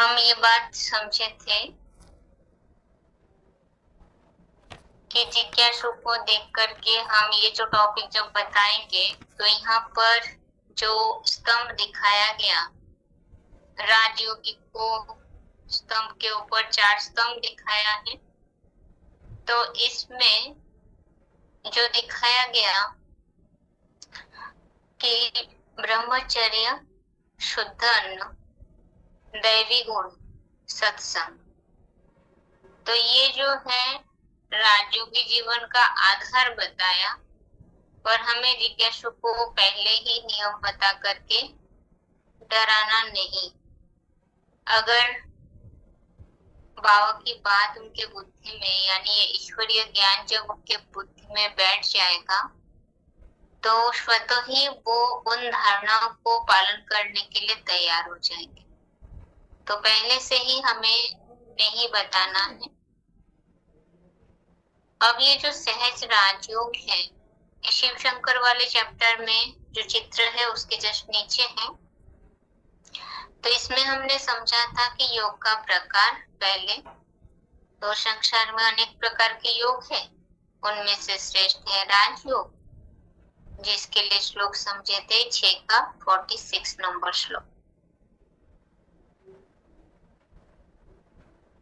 हम ये बात समझे थे कि जिज्ञासु को देख करके हम ये जो टॉपिक जब बताएंगे तो यहाँ पर जो स्तंभ दिखाया गया, राजयोगी को स्तंभ के ऊपर 4 स्तंभ दिखाया है। तो इसमें जो दिखाया गया कि ब्रह्मचर्य, शुद्ध अन्न, दैवी गुण, सत्संग, तो ये जो है राजयोगी जीवन का आधार बताया। पर हमें जिज्ञासु को पहले ही नियम बता करके डराना नहीं। अगर बाबा की बात उनके बुद्धि में, यानी ये ईश्वरीय ज्ञान जब उनके बुद्धि में बैठ जाएगा तो स्वतः ही वो उन धारणाओं को पालन करने के लिए तैयार हो जाएंगे। तो पहले से ही हमें नहीं बताना है। अब ये जो सहज राजयोग है, शिव शंकर वाले चैप्टर में जो चित्र है उसके जस्ट नीचे है। तो इसमें हमने समझा था कि योग का प्रकार, पहले तो संसार में अनेक प्रकार के योग है, उनमें से श्रेष्ठ है राजयोग, जिसके लिए श्लोक समझे थे 6 का 46 नंबर श्लोक।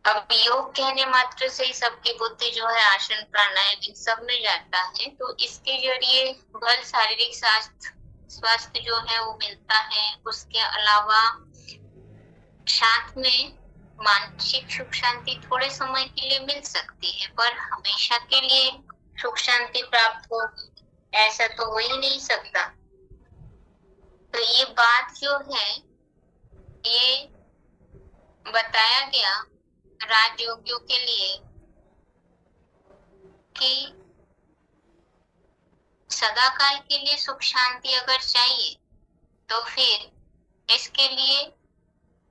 अब योग कहने मात्र से ही सबकी बुद्धि जो है आसन प्राणायाम इन सब में जाता है। तो इसके जरिए बल, शारीरिक स्वास्थ्य जो है वो मिलता है। उसके अलावा साथ में मानसिक सुख शांति थोड़े समय के लिए मिल सकती है, पर हमेशा के लिए सुख शांति प्राप्त हो ऐसा तो हो ही नहीं सकता। तो ये बात जो है ये बताया गया राजयोगियों के लिए कि सदाकाल के लिए सुख शांति अगर चाहिए तो फिर इसके लिए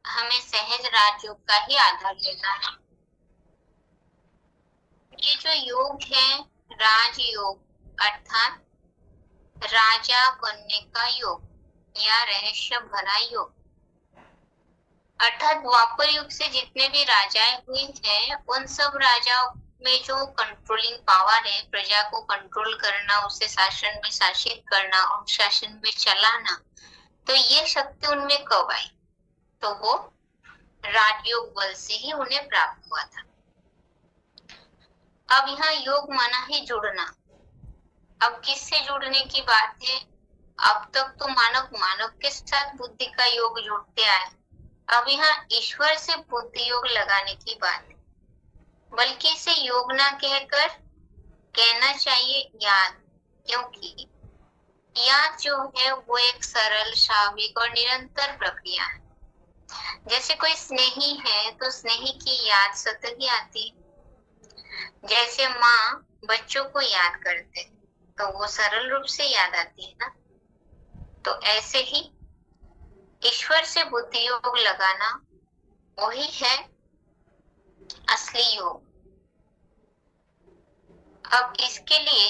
हमें सहज राजयोग का ही आधार लेना है। ये जो योग है राजयोग, अर्थात राजा बनने का योग या रहस्य भरा योग, अर्थात द्वापर युग से जितने भी राजाएं हुए हैं उन सब राजाओं में जो कंट्रोलिंग पावर है, प्रजा को कंट्रोल करना, उसे शासन में शासित करना, अनुशासन में चलाना, तो ये शक्ति उनमें कब आई? तो वो राजयोग बल से ही उन्हें प्राप्त हुआ था। अब यहाँ योग माना है जुड़ना। अब किससे जुड़ने की बात है? अब तक तो मानव के साथ बुद्धि का योग जुड़ते आए। अब यहाँ ईश्वर से बुद्धि योग लगाने की बात है, बल्कि इसे योग ना कहकर कहना चाहिए याद, क्योंकि याद जो है वो एक सरल, स्वाभाविक और निरंतर प्रक्रिया है। जैसे कोई स्नेही है तो स्नेही की याद सतत ही आती है। जैसे माँ बच्चों को याद करते तो वो सरल रूप से याद आती है ना। तो ऐसे ही ईश्वर से बुद्धि योग लगाना वही है असली योग। अब इसके लिए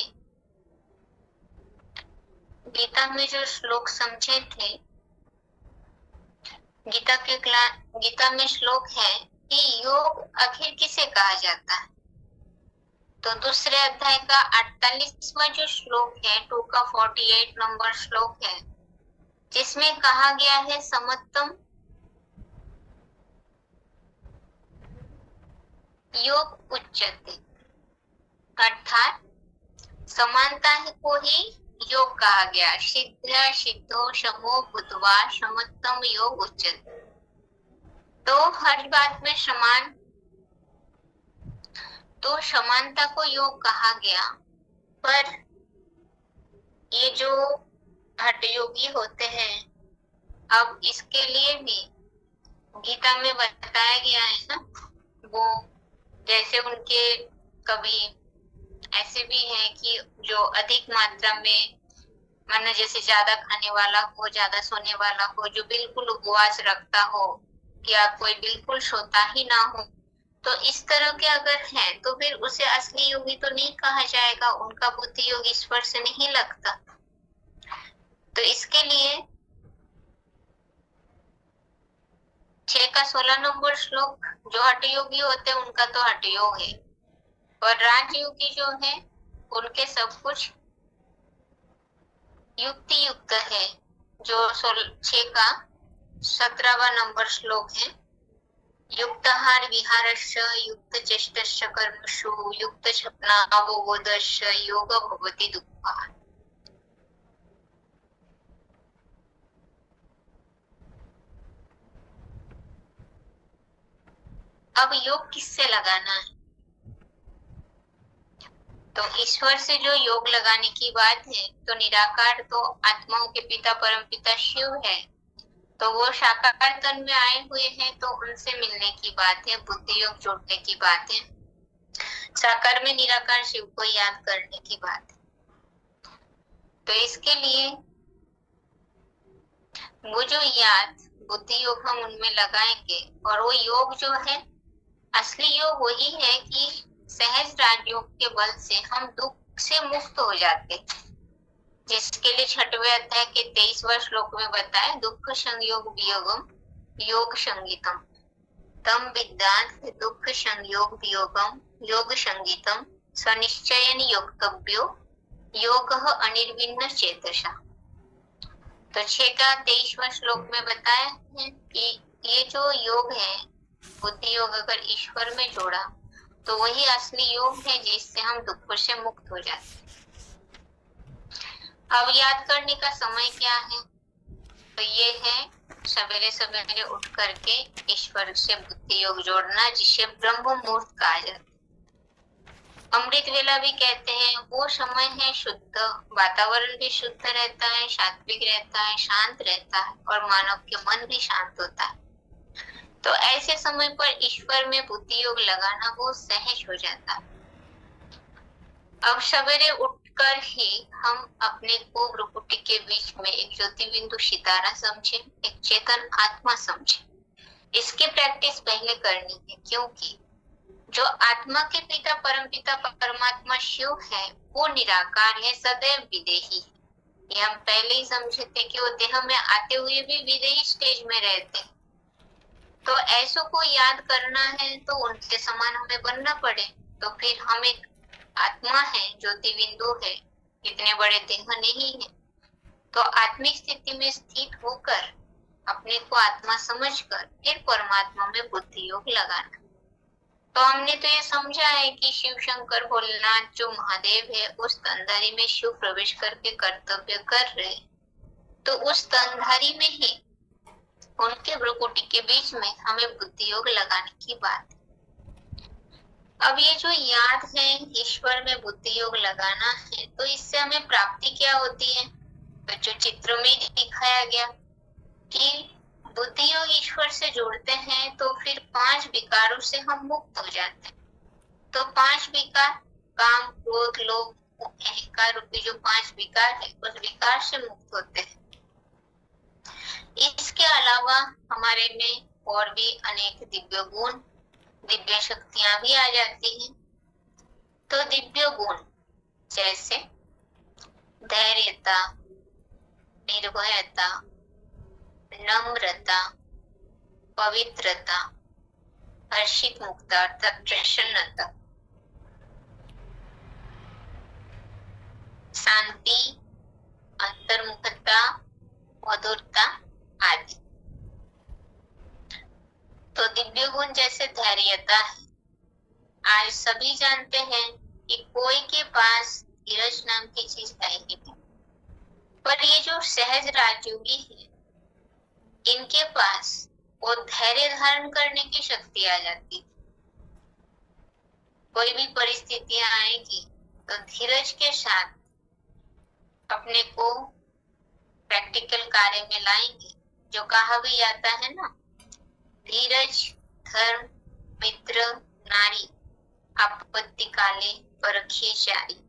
गीता में जो श्लोक समझे थे, गीता में श्लोक है कि योग आखिर किसे कहा जाता है। तो दूसरे अध्याय का 48वां जो श्लोक है, 2 का 48 नंबर श्लोक है, जिसमें कहा गया है समत्तम योग उच्यते, अर्थात समानता को ही योग कहा गया। सिद्ध सिद्धो समो भूत्वा समत्तम योग उच्यते। तो हर बात में समान, तो समानता को योग कहा गया। पर ये जो हठयोगी होते हैं, अब इसके लिए भी गीता में बताया गया है ना, वो जैसे उनके कभी ऐसे भी है कि जो अधिक मात्रा में, माना जैसे ज्यादा खाने वाला हो, ज्यादा सोने वाला हो, जो बिल्कुल उपवास रखता हो या कोई बिल्कुल सोता ही ना हो, तो इस तरह के अगर है तो फिर उसे असली योगी तो नहीं कहा जाएगा, उनका बुद्धि योग ईश्वर से नहीं लगता। तो इसके लिए 6 का 16 नंबर श्लोक, जो हठयोगी होते हैं उनका तो हठयोग है, और राजयोगी जो है उनके सब कुछ युक्ति युक्त है, जो 6 का 17वां नंबर श्लोक है। युक्ताहार विहारस्य युक्त चेष्टस्य कर्मसु युक्त स्वप्नावबोधस्य योग भवति दुःखः। अब योग किससे लगाना है? तो ईश्वर से जो योग लगाने की बात है, तो निराकार तो आत्माओं के पिता परमपिता शिव है, तो वो साकार तन में आए हुए हैं, तो उनसे मिलने की बात है, बुद्धि योग जोड़ने की बात है, साकार में निराकार शिव को याद करने की बात है। तो इसके लिए वो जो याद बुद्धि योग हम उनमें लगाएंगे, और वो योग जो है असली योग वही है कि सहज राजयोग के बल से हम दुख से मुक्त हो जाते हैं, जिसके लिए 6वें अध्याय के 23वां श्लोक में बताया, दुख संयोग वियोगम योग संगीतम तम विद्यात् दुख संयोग वियोगम योग संगीतम स्वनिश्चयन योक्तव्यो योगः अनिर्विण्ण चेतसा। तो 6 का 23वां श्लोक में बताया है कि ये जो योग है बुद्धि योग, अगर ईश्वर में जोड़ा तो वही असली योग है, जिससे हम दुख से मुक्त हो जाते हैं। अब याद करने का समय क्या है? तो ये है सवेरे सवेरे उठ करके ईश्वर से बुद्धि योग जोड़ना, जिसे ब्रह्म मुहूर्त कहा जाता है। अमृत वेला भी कहते हैं। वो समय है शुद्ध, वातावरण भी शुद्ध रहता है, सात्विक रहता है, शांत रहता है, और मानव के मन भी शांत होता है। तो ऐसे समय पर ईश्वर में बुद्धि योग लगाना वो सहज हो जाता है। अब सवेरे उठकर ही हम अपने को भ्रुकुटी के बीच में एक ज्योति बिंदु सितारा समझे, एक चेतन आत्मा समझे। इसकी प्रैक्टिस पहले करनी है, क्योंकि जो आत्मा के पिता परमपिता परमात्मा शिव है वो निराकार है, सदैव विदेही है। ये हम पहले ही समझे थे कि वो देह में आते हुए भी विदेही स्टेज में रहते हैं। तो ऐसों को याद करना है तो उनके समान हमें बनना पड़े। तो फिर हम एक आत्मा है, ज्योति बिंदु है, इतने बड़े देह नहीं है। तो आत्मिक स्थिति में स्थित होकर अपने को आत्मा समझकर फिर परमात्मा में बुद्धि योग लगाना। तो हमने तो ये समझा है कि शिव शंकर भोलेनाथ जो महादेव है उस तनधारी में शिव प्रवेश करके कर्तव्य कर रहे, तो उस तनधारी में ही उनके भ्रुकुटी के बीच में हमें बुद्धि योग लगाने की बात है। अब ये जो याद है ईश्वर में बुद्धि योग लगाना है, तो इससे हमें प्राप्ति क्या होती है? तो जो चित्र में दिखाया गया कि बुद्धि योग ईश्वर से जोड़ते हैं तो फिर 5 विकारों से हम मुक्त हो जाते हैं। तो 5 विकार, काम क्रोध लोभ अहंकार रूपी जो 5 विकार है, उस विकार से मुक्त होते हैं। इसके अलावा हमारे में और भी अनेक दिव्य गुण, दिव्य शक्तियां भी आ जाती हैं। तो दिव्य गुण जैसे धैर्यता, निर्भयता, नम्रता, पवित्रता, हर्षित मुक्ता अर्थात प्रसन्नता, शांति, अंतर्मुखता, मधुरता आदि। तो दिव्य गुण जैसे धैर्यता है। आज सभी जानते हैं कि कोई के पास धीरज नाम की चीज है ही नहीं, पर ये जो सहज राजयोगी है इनके पास वो धैर्य धारण करने की शक्ति आ जाती। कोई भी परिस्थितियां आएगी तो धीरज के साथ अपने को प्रैक्टिकल कार्य में लाएंगे। जो कहा भी जाता है ना, धीरज धर्म मित्र नारी आपत्ति काले परखिए चारी।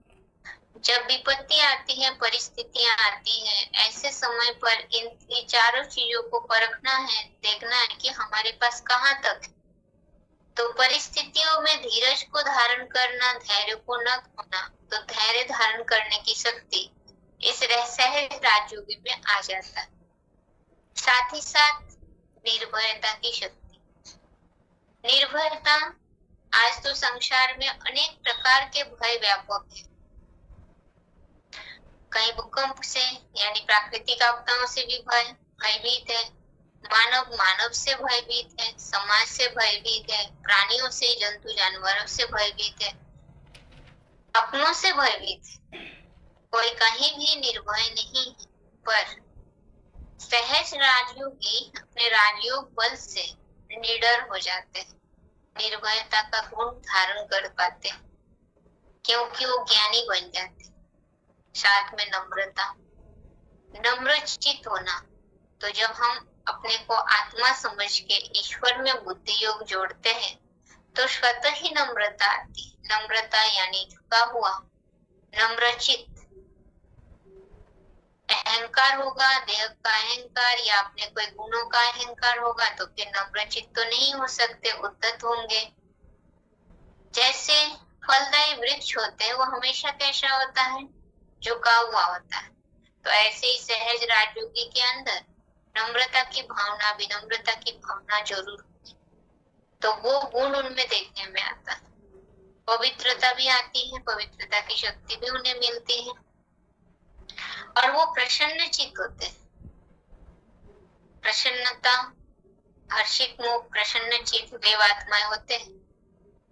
जब विपत्ति आती है, परिस्थितियां आती है, ऐसे समय पर इन चारों चीजों को परखना है, देखना है कि हमारे पास कहाँ तक है। तो परिस्थितियों में धीरज को धारण करना, धैर्य को न खोना, तो धैर्य धारण करने की शक्ति इस सहज राजयोगी में आ जाता है। साथ ही साथ निर्भयता की शक्ति, निर्भयता। आज तो संसार में अनेक प्रकार के भय व्यापक है। कहीं भूकंप से यानी प्राकृतिक आपदाओं से भी भयभीत है, मानव मानव से भयभीत है, समाज से भयभीत है, प्राणियों से, जंतु जानवरों से भयभीत है, अपनों से भयभीत है। कोई कहीं भी निर्भय नहीं है, पर सहज राजयोगी अपने राजयोग बल से निडर हो जाते हैं, निर्भयता का गुण धारण कर पाते हैं, क्योंकि वो ज्ञानी बन जाते हैं। साथ में नम्रता, नम्र चित होना। तो जब हम अपने को आत्मा समझ के ईश्वर में बुद्धि योग जोड़ते हैं तो स्वतः ही नम्रता आती। नम्रता यानी झुका हुआ, नम्रचित। अहंकार होगा, देह का अहंकार या अपने कोई गुणों का अहंकार होगा तो फिर नम्रचित तो नहीं हो सकते, उद्धत होंगे। जैसे फलदायी वृक्ष होते हैं वो हमेशा कैसा होता है, झुका हुआ होता है। तो ऐसे ही सहज राजयोगी के अंदर नम्रता की भावना, विनम्रता की भावना जरूर होती, तो वो गुण उनमें देखने में आता है। पवित्रता भी आती है, पवित्रता की शक्ति भी उन्हें मिलती है और वो प्रसन्न चित्त होते हैं। प्रसन्नता, हर्षित मुख, प्रसन्न चित्त देवात्माएं होते हैं,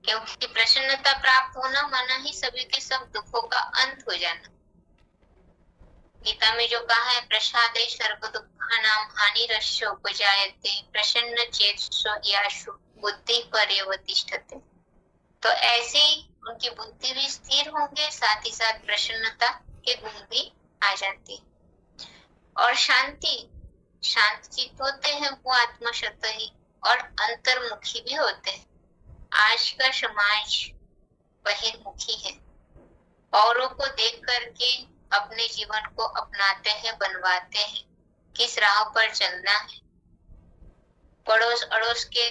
क्योंकि प्रसन्नता प्राप्त होना माना ही सभी के सब दुखों का अंत हो जाना। गीता में जो कहा है, प्रसादे सर्व दुःखानां हानिरस्योपजायते प्रसन्न चेतसो यासु बुद्धि पर्यवतिष्ठते। तो ऐसे ही उनकी बुद्धि भी स्थिर होंगे, साथ ही साथ प्रसन्नता के गुण भी आ जाते। और शांति, शांत चित्त होते हैं वो आत्मशतही और अंतर्मुखी भी होते हैं। आज का समाज बहिर्मुखी है, औरों को देख करके अपने जीवन को अपनाते हैं, बनवाते हैं, किस राह पर चलना है, पड़ोस अड़ोस के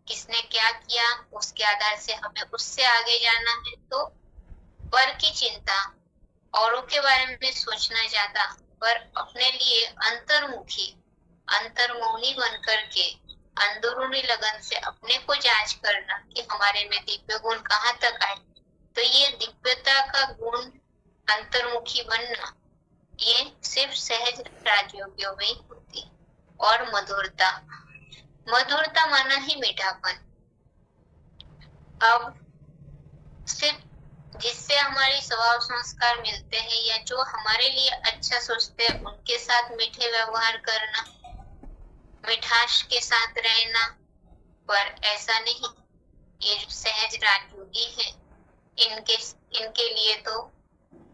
किसने क्या किया उसके आधार से हमें उससे आगे जाना है। तो पर की चिंता, औरों के बारे में सोचना ज्यादा, पर अपने लिए अंतर्मुखी, अंतर्मौनी बन करके अंदरूनी लगन से अपने को जांच करना कि हमारे में दिव्य गुण कहाँ तक आए। तो ये दिव्यता का गुण, अंतर्मुखी बनना, ये सिर्फ सहज राजयोगियों में ही होती है। और मधुरता, मधुरता माना ही मीठापन। अब सिर्फ जिससे हमारी स्वभाव संस्कार मिलते हैं या जो हमारे लिए अच्छा सोचते हैं उनके साथ मीठे व्यवहार करना, मिठास के साथ रहना, पर ऐसा नहीं। ये जो सहज राजयोगी है, इनके लिए तो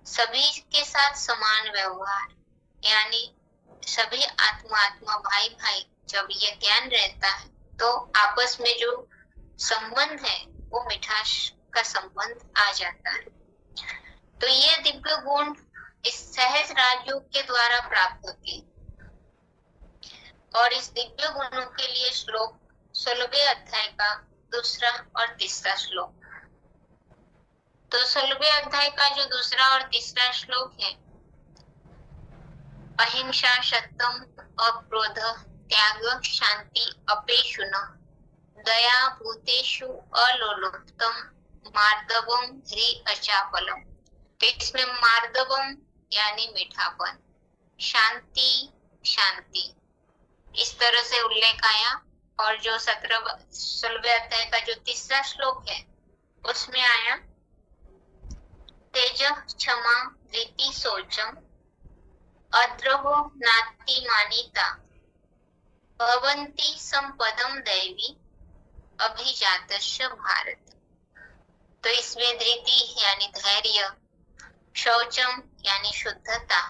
सभी के साथ समान व्यवहार, यानी सभी आत्मा भाई भाई, जब ये ज्ञान रहता है तो आपस में जो संबंध है वो मिठास का संबंध आ जाता है। तो ये दिव्य गुण इस सहज राजयोग के द्वारा प्राप्त होती है। और इस दिव्य गुणों के लिए श्लोक 16वें अध्याय का दूसरा और तीसरा श्लोक। तो 16वें अध्याय का जो दूसरा और तीसरा श्लोक है, अहिंसा सत्यम अक्रोध त्याग शांति अपेशुनः दया भूतेषु अलोलुप्तम मार्दवम ह्री अचापलम। तो इसमें मार्दवम यानी मीठापन, शांति शांति, इस तरह से उल्लेख आया। और जो 16वें अध्याय का जो तीसरा श्लोक है उसमें आया, तेज क्षमा धृति शौचम अद्रवो नाति मानिता भवन्ति संपदम दैवी अभिजातस्य भारत। तो इसमें धृति यानी धैर्य, शौचम यानी शुद्धता,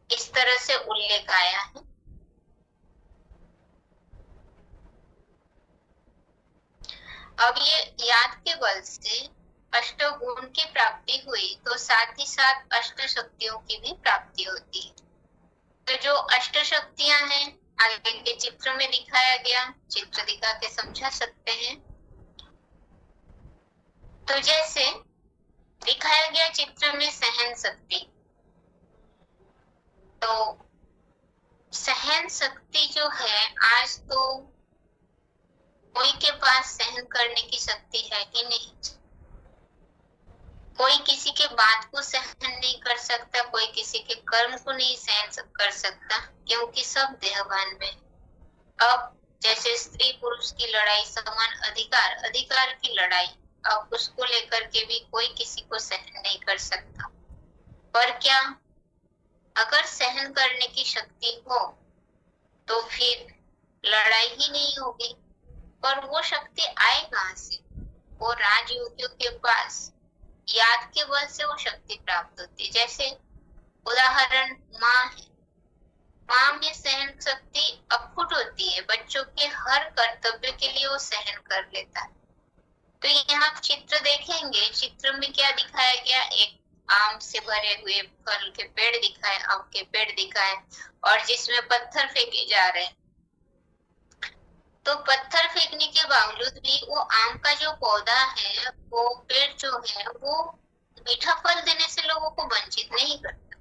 इस तरह से उल्लेख आया है। अब ये याद के बल से अष्ट गुण की प्राप्ति हुई तो साथ ही साथ अष्ट शक्तियों की भी प्राप्ति होती है। तो जो अष्ट शक्तियां हैं आगे के चित्र में दिखाया गया, चित्र दिखा के समझा सकते हैं। तो जैसे दिखाया गया चित्र में सहन शक्ति, तो सहन शक्ति जो है आज तो कोई के पास सहन करने की शक्ति है ही नहीं। कोई किसी के बात को सहन नहीं कर सकता, कोई किसी के कर्म को नहीं सहन कर सकता, क्योंकि सब देहभान में। अब जैसे स्त्री पुरुष की लड़ाई, समान अधिकार, अधिकार की लड़ाई, अब उसको लेकर के भी कोई किसी को सहन नहीं कर सकता। पर क्या अगर सहन करने की शक्ति हो तो फिर लड़ाई ही नहीं होगी। पर वो शक्ति आए कहां से? वो राजयोगियों के पास याद के बल से वो शक्ति प्राप्त होती है। जैसे उदाहरण माँ है, माँ में सहन शक्ति अखुट होती है, बच्चों के हर कर्तव्य के लिए वो सहन कर लेता है। तो यहाँ चित्र देखेंगे, चित्र में क्या दिखाया गया, एक आम से भरे हुए फल के पेड़ दिखाए, आम के पेड़ दिखाए, और जिसमें पत्थर फेंके जा रहे हैं। तो पत्थर फेंकने के बावजूद भी वो आम का जो पौधा है, वो पेड़ जो है, वो मीठा फल देने से लोगों को वंचित नहीं करता।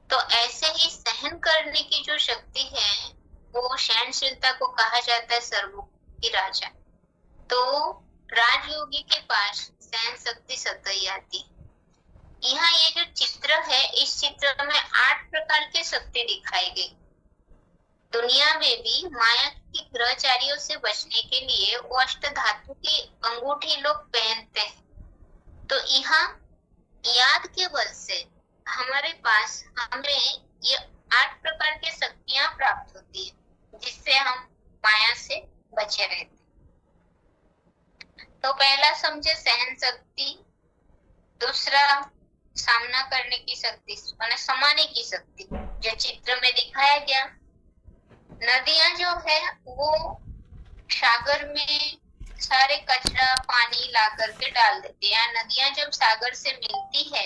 तो ऐसे ही सहन करने की जो शक्ति है, वो सहनशीलता को कहा जाता है सर्वों की राजा। तो राजयोगी के पास सहन शक्ति सतही आती। यहाँ ये जो चित्र है, इस चित्र में 8 प्रकार की शक्ति दिखाई गई। दुनिया में भी माया की ग्रहचारियों से बचने के लिए वो अष्टधातु की अंगूठी लोग पहनते हैं। तो यहाँ याद के बल से हमारे पास हमें ये 8 प्रकार की शक्तियां प्राप्त होती है, जिससे हम माया से बचे रहते। तो पहला समझे सहन शक्ति, दूसरा सामना करने की शक्ति, माने समाने की शक्ति, जो चित्र में दिखाया गया। नदियां जो है वो सागर में सारे कचरा पानी ला करके डाल देती है। नदियां जब सागर से मिलती है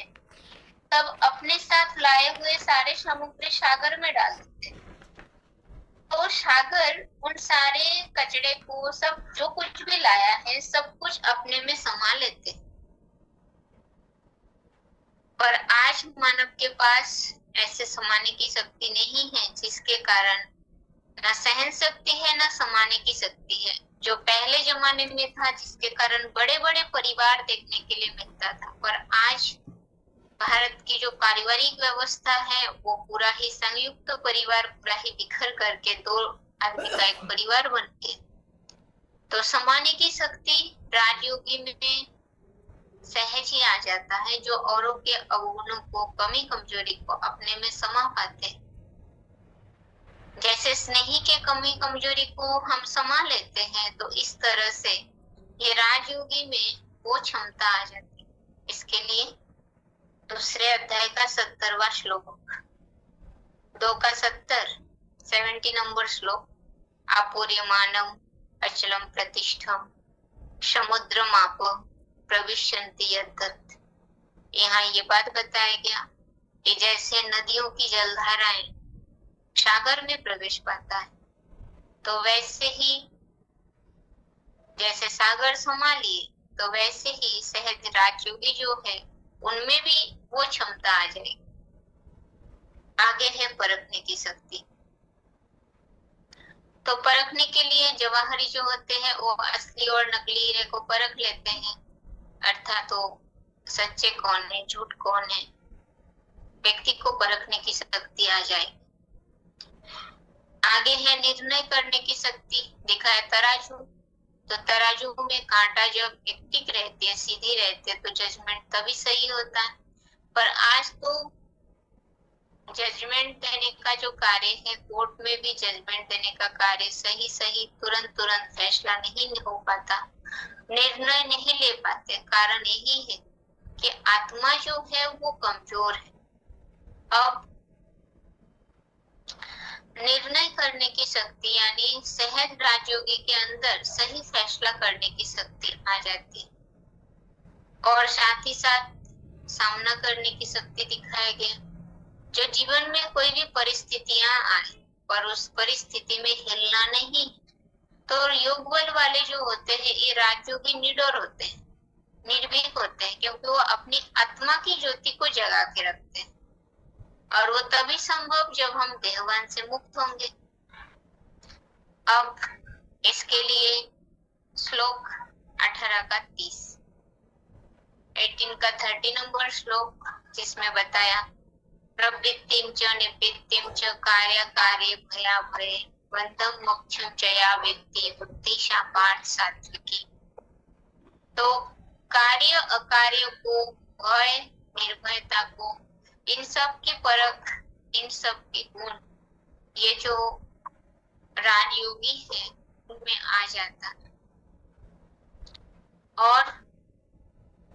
तब अपने साथ लाए हुए सारे समुद्र सागर में डाल देते हैं। तो सागर उन सारे कचड़े को, सब जो कुछ भी लाया है, सब कुछ अपने में समा लेते हैं। पर आज मानव के पास ऐसे समाने की शक्ति नहीं है, जिसके कारण न सहन शक्ति है, न समाने की शक्ति है। जो पहले जमाने में था, जिसके कारण बड़े बड़े परिवार देखने के लिए मिलता था, पर आज भारत की जो पारिवारिक व्यवस्था है, वो पूरा ही संयुक्त परिवार, पूरा ही बिखर करके 2 आदमी का एक परिवार बन के। तो समाने की शक्ति राजयोगी में सहज ही आ जाता है, जो औरों के अवगुणों को, कमी कमजोरी को अपने में समा पाते हैं। जैसे स्नेही के कमी कमजोरी को हम समा लेते हैं, तो इस तरह से ये राजयोगी में वो क्षमता आ जाती है। इसके लिए दूसरे अध्याय का 70वां श्लोक, 2 का 70 नंबर श्लोक, आपूर्यमानम अचलम प्रतिष्ठम समुद्रमाप प्रविशन्ति यद्दत्। यहाँ ये बात बताया गया कि जैसे नदियों की जलधाराएं सागर में प्रवेश पाता है, तो वैसे ही जैसे सागर समा लिए, तो वैसे ही सहज राजयोगी जो है, उनमें भी वो क्षमता आ जाएगी। आगे है परखने की शक्ति। तो परखने के लिए जवाहरी जो होते हैं, वो असली और नकली हीरे को परख लेते हैं, अर्थात तो सच्चे कौन है, झूठ कौन है, व्यक्ति को परखने की शक्ति आ जाएगी। आगे है निर्णय करने की शक्ति, दिखा है तराजू। तो तराजू में कांटा जब टिक रहती है, सीधी रहती है, तो जजमेंट तभी सही होता है। पर आज तो जजमेंट देने का जो कार्य है, कोर्ट में भी जजमेंट देने का कार्य सही तुरंत फैसला नहीं हो पाता, निर्णय नहीं ले पाते। कारण यही है कि आत्मा जो है वो कमजोर है। अब निर्णय करने की शक्ति यानी सहज राजयोगी के अंदर सही फैसला करने की शक्ति आ जाती है, और साथ ही साथ सामना करने की शक्ति दिखाया गया। जो जीवन में कोई भी परिस्थितियां आए, पर उस परिस्थिति में हिलना नहीं, तो योग बल वाले जो होते हैं, ये राजयोगी निडर होते हैं, निर्भीक होते हैं, क्योंकि वो अपनी आत्मा की ज्योति को जगा के रखते हैं। और वो तभी संभव जब हम देहवान से मुक्त होंगे। अब इसके लिए श्लोक 18 का 30, 18 का 30 नंबर श्लोक, जिसमें बताया प्रवृत्तिं च निवृत्तिं च कार्य कार्य भया भये बंधं मोक्षं च या वेत्ति बुद्धिशा पार्थ सात्विकी। तो कार्य अकार्य को, भय निर्भयता को, इन सब की परख, इन सब के गुण, ये जो राजयोगी है उनमें आ जाता है। और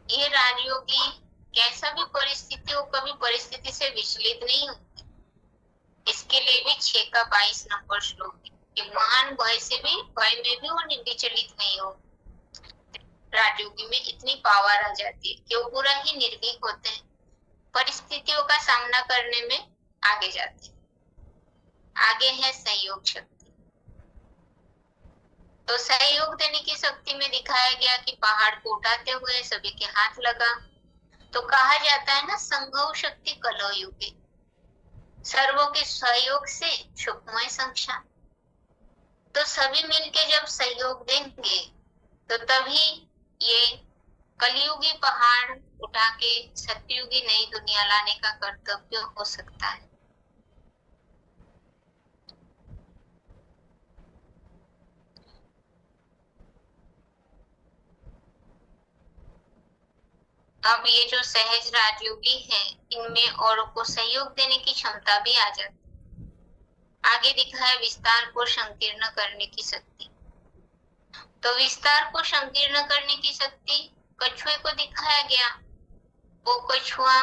ये राजयोगी कैसा भी परिस्थिति हो, कभी परिस्थिति से विचलित नहीं होते। इसके लिए भी 6 का 22 नंबर श्लोक है कि महान भय से भी, भय में भी वो विचलित नहीं हो। राजयोगी में इतनी पावर आ जाती है कि वो पूरा ही निर्भीक होते हैं, परिस्थितियों का सामना करने में आगे जाते हैं। आगे है सहयोग शक्ति। तो सहयोग देने की शक्ति में दिखाया गया कि पहाड़ को उठाते हुए सभी के हाथ लगा। तो कहा जाता है ना, संघव शक्ति कलह युगे, सर्वों के सहयोग से सुखमय संसार। तो सभी मिलके जब सहयोग देंगे तो तभी ये कलयुगी पहाड़ उठा के सतयुगी नई दुनिया लाने का कर्तव्य हो सकता है। अब ये जो सहज राजयोगी है, इनमें औरों को सहयोग देने की क्षमता भी आ जाती है। आगे दिखा है विस्तार को संकीर्ण करने की शक्ति। तो विस्तार को संकीर्ण करने की शक्ति कछुए को दिखाया गया। वो कछुआ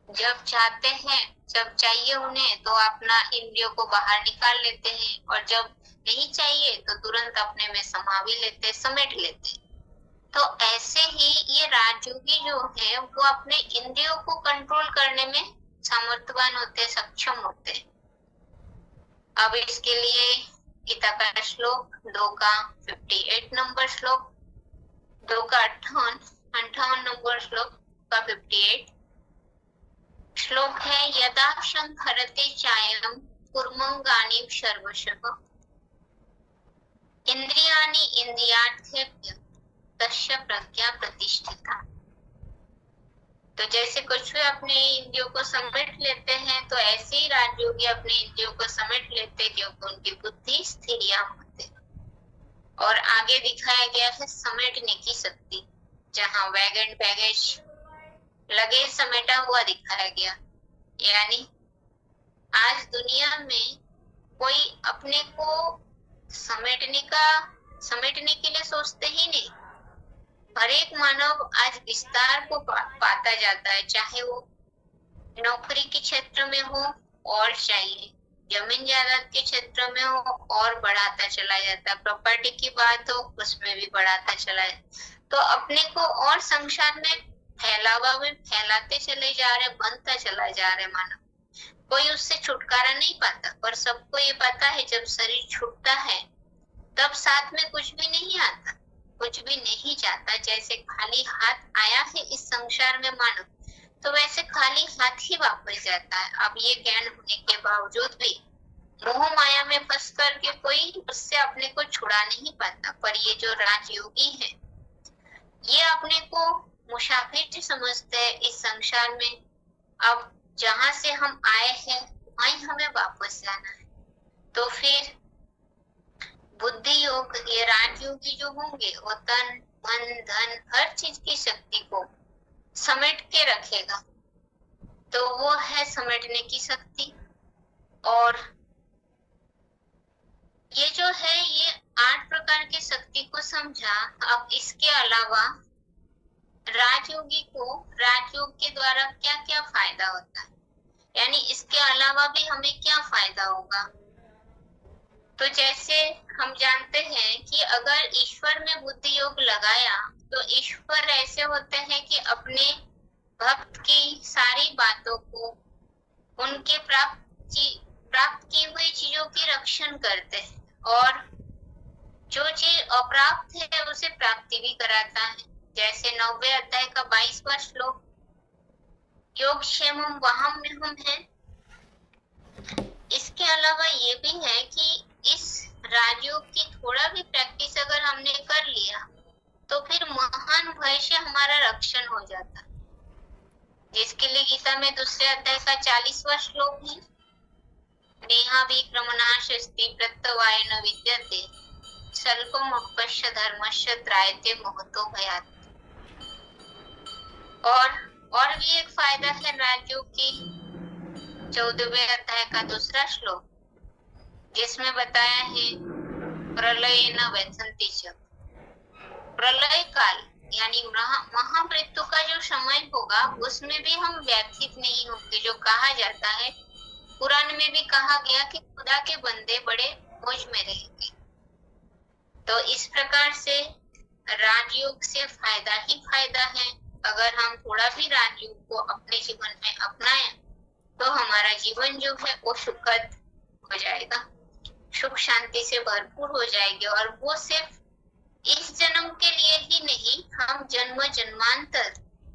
जब चाहते हैं, जब चाहिए उन्हें, तो अपना इंद्रियों को बाहर निकाल लेते हैं, और जब नहीं चाहिए तो तुरंत अपने में समा भी लेते, समेट लेते। तो ऐसे ही ये राजयोगी जो है वो अपने इंद्रियों को कंट्रोल करने में सामर्थ्यवान होते, सक्षम होते। अब इसके लिए गीता का श्लोक 2 का 58 नंबर श्लोक, 2 का 58 नंबर श्लोक का 58 श्लोक है, यदा संहरते चायं कुर्मंगानि सर्वशः इंद्रियाणि इंद्रियार्थेभ्यः तस्य प्रज्ञा प्रतिष्ठिता। तो जैसे कछुए अपने इंद्रियों को समेट लेते हैं, तो ऐसे ही राजयोगी अपने इंद्रियों को समेट लेते, क्योंकि उनकी बुद्धि स्थिर होते। और आगे दिखाया गया है समेटने की शक्ति, जहाँ वैगन बैगेज लगेज समेटा हुआ दिखाया गया। यानी आज दुनिया में कोई अपने को समेटने के लिए सोचते ही नहीं। हर एक मानव आज विस्तार को पाता जाता है, चाहे वो नौकरी के क्षेत्र में हो और चाहिए जमीन जायदाद के क्षेत्र में हो और बढ़ाता चला जाता है, प्रॉपर्टी की बात हो उसमें भी बढ़ाता चला जाता। तो अपने को और संसार में फैलावा में फैलाते चले जा रहे, बनता चला जा रहे मानव। कोई उससे छुटकारा नहीं पाता, पर सबको ये पता है जब शरीर छूटता है तब साथ में कुछ भी नहीं आता, कुछ भी नहीं जाता। जैसे खाली हाथ आया है इस संसार में मानव, तो वैसे खाली हाथ ही वापस जाता है। अब ये ज्ञान होने के बावजूद भी मोह माया में फंस करके कोई उससे अपने को छुड़ा नहीं पाता। पर ये जो राजयोगी है, ये अपने को मुसाफिर समझते हैं इस संसार में। अब जहां से हम आए हैं वहीं हमें वापस जाना है। तो फिर बुद्धि योग, ये राजयोगी जो होंगे, वो तन मन धन हर चीज की शक्ति को समेट के रखेगा। तो वो है समेटने की शक्ति। और ये जो है, ये 8 प्रकार की शक्ति को समझा। अब इसके अलावा राजयोगी को राजयोग के द्वारा क्या क्या फायदा होता है, यानी इसके अलावा भी हमें क्या फायदा होगा। तो जैसे हम जानते हैं कि अगर ईश्वर में बुद्धि योग लगाया तो ईश्वर ऐसे होते हैं कि अपने भक्त की सारी बातों को, उनके प्राप्त की हुई चीजों की रक्षण करते हैं, और जो चीज अप्राप्त है उसे प्राप्ति भी कराता है। जैसे 90 अध्याय का 22वां श्लोक, योग क्षेमम वहम है। इसके अलावा ये भी है कि इस राजयोग की थोड़ा भी प्रैक्टिस अगर हमने कर लिया तो फिर महान भय से हमारा रक्षण हो जाता, जिसके लिए गीता में दूसरे अध्याय का 40वां श्लोक है, नेहाभिक्रमणाशस्ति प्रत्यवाय न विद्यते स्वल्पमप्यस्य धर्मस्य त्रायते महतो भयात्। और भी एक फायदा है राजयोग की 14वें अध्याय का दूसरा श्लोक, जिसमें बताया है प्रलय न व्यथन्ति च। प्रलय काल यानी महामृत्यु का जो समय होगा उसमें भी हम व्यथित नहीं होंगे। जो कहा जाता है, कुरान में भी कहा गया कि खुदा के बंदे बड़े मौज में रहेंगे। तो इस प्रकार से राजयोग से फायदा ही फायदा है। अगर हम थोड़ा भी राजयोग को अपने जीवन में अपनाएं तो हमारा जीवन जो है वो सुखद हो जाएगा, सुख शांति से भरपूर हो जाएगी। और वो सिर्फ इस जन्म के लिए ही नहीं, हम जन्म जन्मांतर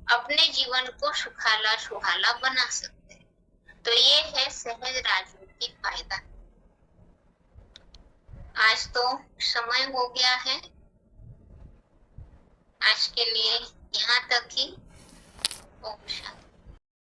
अपने जीवन को सुखाला सुहाना बना सकते हैं। तो ये है सहज राजयोग की फायदा। आज तो समय हो गया है, आज के लिए यहाँ तक ही। ओम शांति।